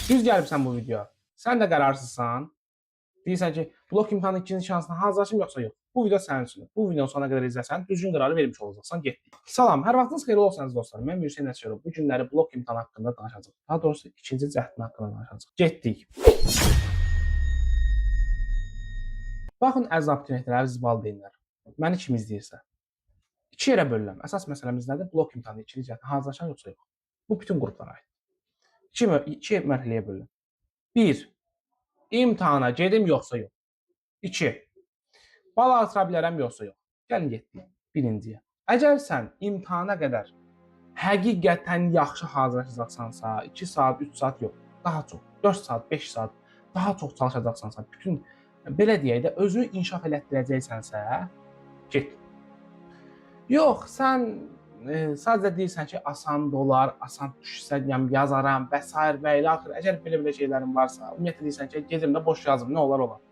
Düz gəlibsən bu videoya. Sən də qərarsızsan. Deyirsən ki, blok imtahanı ikinci şansına hazırlaşım yoxsa yox. Bu video sənin üçün. Bu videonun sonuna qədər izləsən, düzgün qərarı vermiş olacaqsan. Getdik. Salam, hər vaxtınız xeyirli olsun dostlar. Mən Hüseyn Əsgərov. Bu günləri blok imtahanı haqqında danışacağıq. Daha doğrusu ikinci cəhdin haqqında danışacağıq. Getdik. Baxın əziz abituriyentlər, əziz valideynlər. Məni kim izləyirsə, iki yerə bölürəm. Əsas məsələmiz nədir? Blok imtahanı ikinci cəhdin hazırlaşan yoxsa yox. Bu bütün qruplara aid. İki mərhələyə bölürəm. 1. İmtahana gedim yoxsa yox. 2. Bal artıra bilərəm yoxsa yox. Gəlin getdik. Birinciyə. Əgər sən imtahana qədər həqiqətən yaxşı hazırlaşacaqsansa, 2 saat, 3 saat yox, daha çox, 4 saat, 5 saat daha çox çalışacaqsansa, bütün belə deyək də özünü inkişaf elətdirəcəksənsə, get. Yox, sən sadəcə deyirsən ki, asan dolar, asan düşsə yazaram və s. və ilə axır. Əgər belə şeylərin varsa, ümumiyyətlə deyirsən ki, gedim də boş yazım, nə olar olar.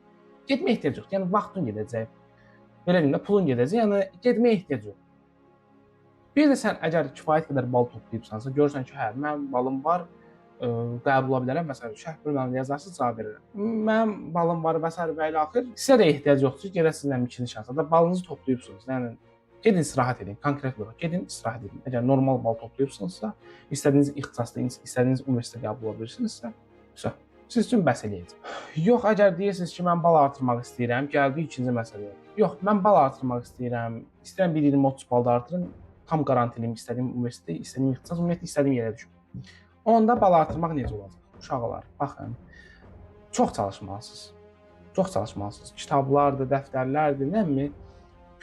Getməyə ehtiyac yox. Yəni vaxtın gedəcək. Belə deyim də pulun gedəcək. Yəni getməyə ehtiyac yox. Bir də sən əgər kifayət qədər bal toplayıbsansa, görürsən ki, hə, mənim balım var, qəbul ola bilərəm və s. Şərh bölməsində yazarsınız, cavab verirəm. Mənim balım var və s. və ilə axır. Sizə də ehtiyac yoxdur ki, gedəsiniz ikinci şansa da balınızı toplayıbsınız. Yəni gedin istirahət edin, konkret olaraq gedin istirahət edin. Əgər normal bal toplayıbsınızsa, istədiyiniz ixtisasda, istədiyiniz universitetə qəbul ola bilirsinizsə, siz üçün bəs eləyəcək. Yox, əgər deyirsiniz ki, mən bal artırmaq istəyirəm, gəldi ikinci məsələyə. Yox, mən bal artırmaq istəyirəm 1.20-30 bal da artırım, tam qarantiliyim, istədiyim universitetə, istədiyim ixtisas, ümumiyyətlə istədiyim yerə düşüm. Onda bal artırmaq necə olacaq? Uşaqlar, baxın, çox çalışmalısınız. Çox çalışmalısınız. Kitablardır, dəftərlərdir, nəmi?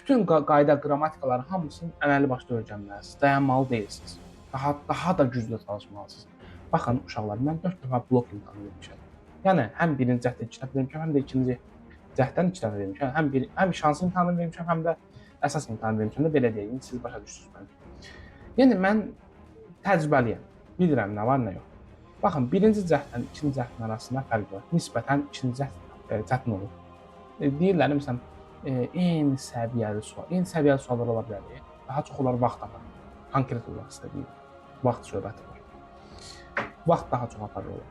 Bütün qayda, qrammatikaların hamısını əməlli başda öyrənməlisiniz. Dayanmalı deyilsiniz. Daha da güclü çalışmalısınız. Baxın, uşaqlar, mən 4 dəfə blok imtahanı vermişəm. Yəni, həm birinci cəhddə 2 dəfə vermişəm, həm də ikinci cəhddən 2 dəfə vermişəm. Həm şans imtahanı vermişəm, həm də əsas imtahanı vermişəm də belə deyək, siz başa düşürsünüz məncə. Yəni, mən təcrübəliyəm, bilirəm nə var, nə yox. Baxın, birinci cəhddən ikinci cəhdin arasında fərq var. Nisbətən ikinci cəhd çətin olur. Deyirlər, məsələn, eyni səviyyəli suallar ola bilər. Daha çox olar vaxt aparır. Konkret olaraq istədiyim vaxt söhbəti var. Vaxt daha çox aparır olar.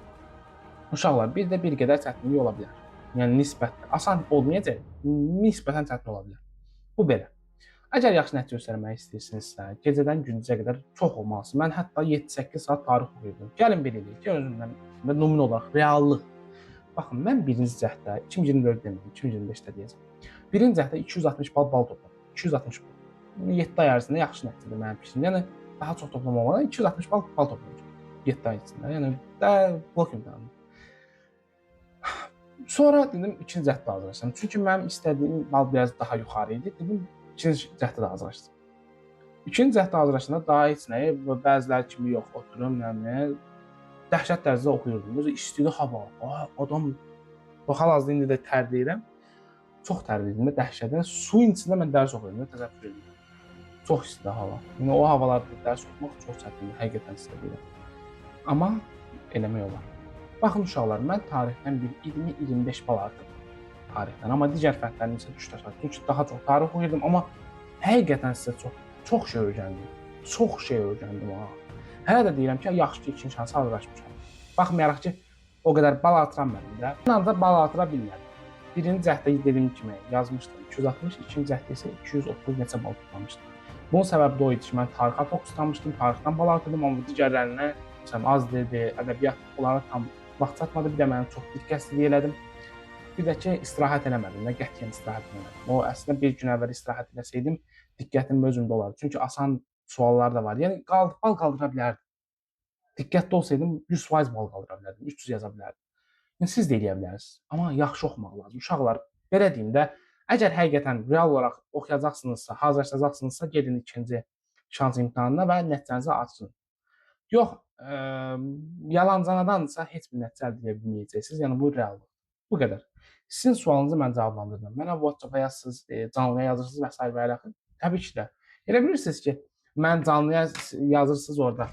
Uşaqlar, bir də bir qədər çətinlik ola bilər. Yəni, nisbətən, asan olmayacaq, nisbətən çətin ola bilər. Bu belə. Əgər yaxşı nəticə göstərmək istəyirsinizsə, gecədən gündüzə qədər çox olmalısınız. Mən hətta 7-8 saat tarix oxuyurdum. Gəlin belə deyək ki, özümdən nümunə olaraq, reallıq. Baxın, mən birinci cəhddə, 2024 demirəm, 2025-də deyəcəm. Birinci cəhddə 260 bal topladım. 260 bal. 7 ay ərzində yaxşı nəticədir mənim fikrim. Yəni, daha çox toplamamadan 260 bal toplamışam. 7 ay içində. Yəni, blok imtahanı. Sonra dedim, ikinci cəhddə hazırlaşdım. Çünki mənim istədiyim bal biraz daha yuxarı idi. Dedim, ikinci cəhddə hazırlaşdım. İkinci cəhddə hazırlaşdığında daha heç nəyi, bəziləri kimi yox, oturum, dəhşət dərəcədə oxuyurdum. Özü istili hava. Adam, hal-hazırda indi də tərləyirəm. Çox tərləyirdim, dəhşətdən. Suyun içində mən dərs oxuyurdum, təzəffür edirdim. Çox istili hava. Yəni, o havalarda dərs oxumaq çox çətindir, həqiqətən sizə deyirəm. Amma eləmək olar. Baxın, uşaqlar, mən tarixdən bir 20-25 bal artırdım. Tarixdən. Amma digər fəndlərim isə düşdü aşağı. Çünki daha çox tarix oxuyurdum, amma həqiqətən sizə çox şey öyrəndim. Çox şey öyrəndim. Hələ də deyirəm ki, yaxşı ki, ikinci şansa hazırlaşmışam. Baxmayaraq ki, o qədər bal artıran mənim də. Mən ancaq bal artıra bilmədim. Birinci cəhddə dediyim kimi yazmışdım 260, ikinci cəhddə isə 230 neçə bal toplamışdım. Bunun səbəbi də o idi ki, mən tarixə fokuslanmışdım, tarixdən bal artırdım, amma digərlərinə az dedi, ədəbiyyat onlara tam vaxt çatmadı, bir də mənim çox diqqətsizlik elədim. Bir də ki, istirahət eləmədim, qətiyyən istirahət eləmədim. O, əslində bir gün əvvəl istirahət eləsəydim, diqqətim özümdə olardı. Çünki asan suallar da var. Yəni, bal qaldıra bilərdim. Diqqətli olsaydım, 100% bal qaldıra bilərdim, 300 yaza bilərdim. Yəni, siz də eləyə bilərsiniz. Amma yaxşı oxumaq lazım. Uşaqlar, belə deyim də, əgər həqiqətən real olaraq oxuyacaqsınızsa, hazırlaşacaqsınızsa, gedin ikinci şans imtahanına və nəticənizi açın. Yox, yalancanadansa heç bir nəticə əldə edə bilməyəcəksiniz. Yəni, bu reallıq. Bu qədər. Sizin sualınızı mən cavablandırdım. Mənə WhatsApp-a yazırsınız, canlıya yazırsınız və s. və ilə. Təbii ki də. Elə bilirsiniz ki, mən canlıya yazırsınız orada,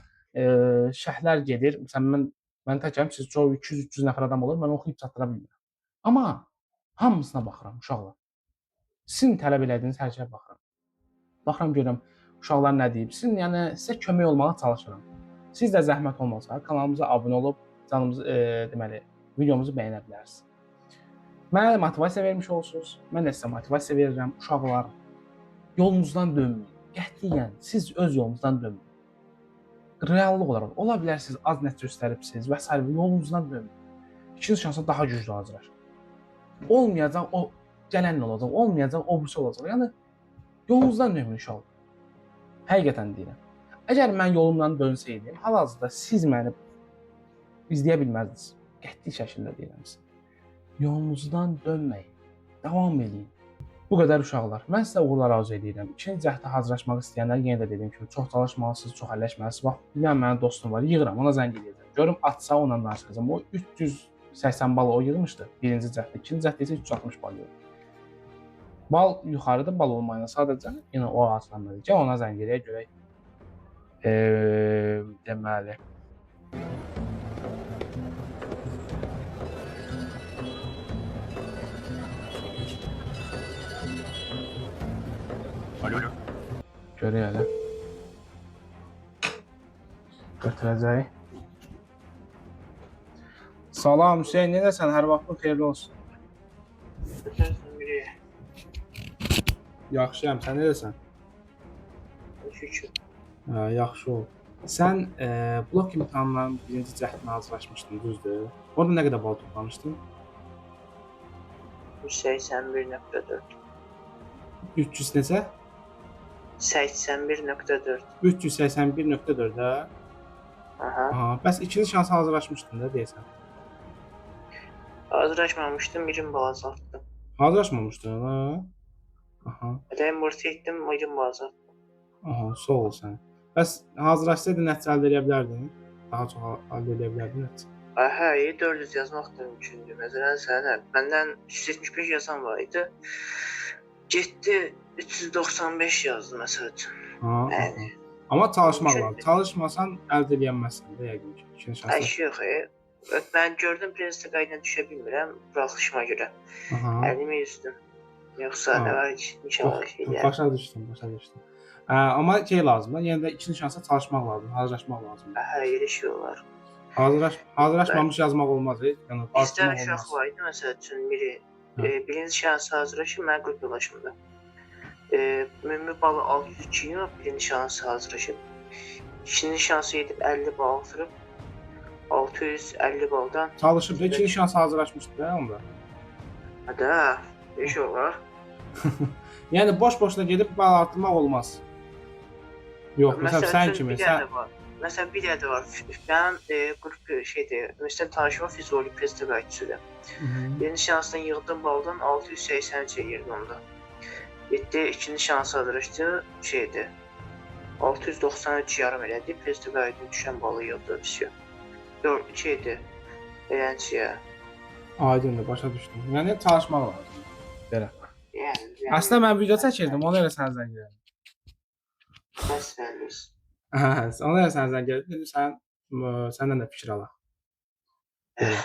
şərhlər gedir. Məsələn, mən təkəm, siz çox 200-300 nəfər adam olur, mən oxuyub çatdıra bilmirəm. Amma hamısına baxıram, uşaqlar. Sizin tələb elədiyiniz hər şeyə baxıram. Baxıram, görürəm, uşaqlar nə deyib. Sizə kömək olmağa çalışıram. Siz də zəhmət olmasa, kanalımıza abunə olub, canımızı deməli videomuzu bəyənə bilərsiniz. Mənə də motivasiya vermiş olursunuz. Mən də sizə motivasiya verirəm. Uşaqlar, yolunuzdan dönməyin. Qətiyyən siz öz yolunuzdan dönməyin. Reallıq olaraq ola bilər siz az nəticə göstəribsiniz və s. yolunuzdan dönməyin. İkinci şansa daha güclü hazırlaşın. Olmayacaq o gələn olacaq, olmayacaq o birisi olacaq. Yəni yolunuzdan dönməyin inşallah. Həqiqətən deyirəm. Əgər mən yolumdan dönsəydim, hal-hazırda siz məni izləyə bilməzdiniz. Qəti şəkildə deyirəm sizə. Yolunuzdan dönməyin. Davam edin. Bu qədər uşaqlar. Mən sizə uğurlar arzu edirəm. İkinci cəhdə hazırlaşmaq istəyənlər yenə də dediyim kimi çox çalışmalısınız, çox əlləşməlisiniz. Bax, bir dənə mənim dostum var, yığıram, ona zəng edəcəm. Görüm atsa onunla danışacağam. O 380 bal o yığmışdı birinci cəhdə. İkinci cəhdə isə 360 bal yığdı. Bal yuxarıda, bal olmayana sadəcə yenə o ağaclanmadı. Gəl ona zəng edək, görək. Deməli. Alo. Görək hələ. Götürəcək. Salam Hüseyin, necəsən? Hər vaxtın xeyirli olsun. Yaxşıyam, sən necəsən? Şükür. Yaxşı ol. Sən blok imtahanlarının birinci cəhdinə hazırlaşmışdın, düzdür? Orada nə qədər bal toplamışdın? 81.4. 300 neçə? 81.4. 381.4 hə? Aha. Bəs ikinci şansa hazırlaşmışdın da deyəsən. Hazırlaşmamışdım, birim bal azalttım. Hazırlaşmamışdın ha? Aha. Ədəyim orta etdim, birim bal azalttım. Aha, sağ ol sən. Bəs hazırlaşsaydın nəticə əldə edə bilərdin? Daha çox əldə edə bilərdin nəticə. Hə, 400 yazmaq da mümkündür. Məsələn, sənə məndən 375 yazan var idi. Getdi 395 yazdı məsəl üçün. Yəni. Amma çalışmaq lazım. Çalışmasan əldə edə bilməzsən də yəqin ki. İkinci şansa. Əşi yox. Mən gördüm prezident qayına düşə bilmirəm buraxılışıma görə. Əlimi üzdüm. Yoxsa nə var ki, inşallah şeylər. Başa düşdüm. Amma şey lazımdır. Yenə də ikinci şansa çalışmaq lazım, hazırlaşmaq lazım. Hə, elə şey olar. Hazırlaşmamış yazmaq olmaz. Yəni bizdə uşaq var idi məsəl üçün biri birinci şansa hazırlaşır, mənim qrup yoldaşımda. Ümumi balı 602 yox, birinci şansa hazırlaşıb. İkinci şansı edib 50 bal atırıb 650 baldan çalışıb da ikinci şansa hazırlaşmışdı da onda. Hə, bir şey olar. Yəni boş-boşuna gedib bal artırmaq olmaz. Yox, məsələn sən kimi. Məsələn bir dənə var. Mənim qrup şeydir, üniversitədə tanışım var, fizioloji prezident qayıtçıdır. Birinci şansdan yığdım baldan 683 yerdi onda. Getdi, ikinci şans hazırlaşdı, şeydir. 693 yarım elədi, prezident qayıtın düşən balı yığdı, pisiyor. 4 şeydir, elənciyə. Aydındır, başa düşdüm. Yəni çalışmaq lazım. Belə. Yəni. Əslində mən video çəkirdim, ona elə sən zəng gəldi. Bəs Hə, ona elə sən zəng gəldi. Dedim səndən də fikir alaq. Belə.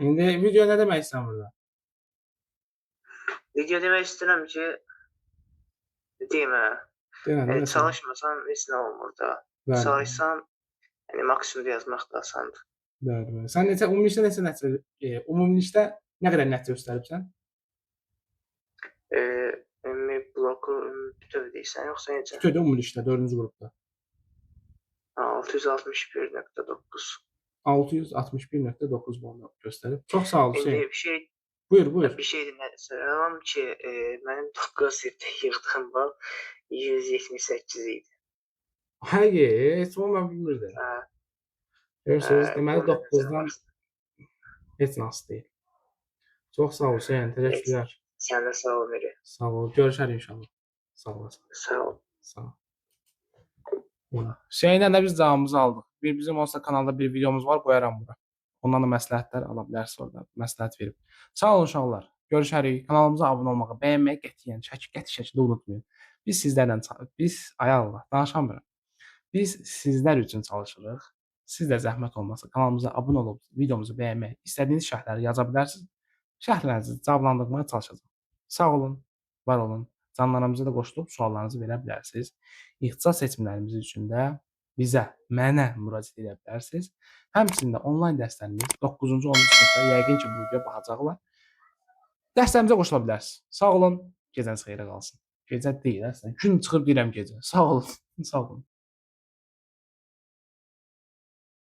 İndi video nə demək istəyirsən burada? Video demək istəyirəm ki, deyim çalışmasan heç nə olmur da. Çalışsan, yəni maksimumda yazmaq da asandır. Bəli. Sən ümumilikdə ümumilikdə nə qədər nəticə göstəribsən? Ümumi bloku bütöv deyirsən, yoxsa necə? Bütövdə ümumilikdə 4-cü qrupda. 661.9. 661.9 bal göstərib. Çox sağ ol Hüseyin. İndi bir şey Buyur. Bir şey deyirəm ki, mənim 9 sirdə yığdığım bal 178 idi. Heç onu mən bilmirdim. Görürsünüz, deməli 9-dan heç nasıl deyil. Çox sağ ol Hüseyin, təşəkkürlər. Sən də sağ ol Miri. Sağ ol, görüşərik inşallah. Sağ olasın. Sağ ol. Sağ ol. Hüseyinlə də biz cavabımızı aldıq. Bizim olsa kanalda bir videomuz var, qoyaram bura. Ondan da məsləhətlər ala bilərsiniz orada, məsləhət verib. Sağ olun uşaqlar, görüşərik. Kanalımıza abunə olmağı, bəyənməyi qətiyyən, qəti şəkildə unutmayın. Biz ay Allah, danışamıram. Biz sizlər üçün çalışırıq. Siz də zəhmət olmasa kanalımıza abunə olub, videomuzu bəyənmək, istədiyiniz şərhləri yaza bilərsiniz. Şərhlərinizi cavablandırmağa çalışacağım. Sağ olun, var olun. Canlarımıza da qoşulub suallarınızı verə bilərsiniz. İxtisas seçimlərimiz üçün də bizə, mənə müraciət edə bilərsiniz. Həmçinin də onlayn dərslərimiz 9-cu, 10-cu sinifdə yəqin ki, bu videoya baxacaqlar. Dərslərimizə qoşula bilərsiniz. Sağ olun, gecəniz xeyrə qalsın. Gecə deyil, əslində gün çıxıb deyirəm gecə. Sağ olun, sağ olun.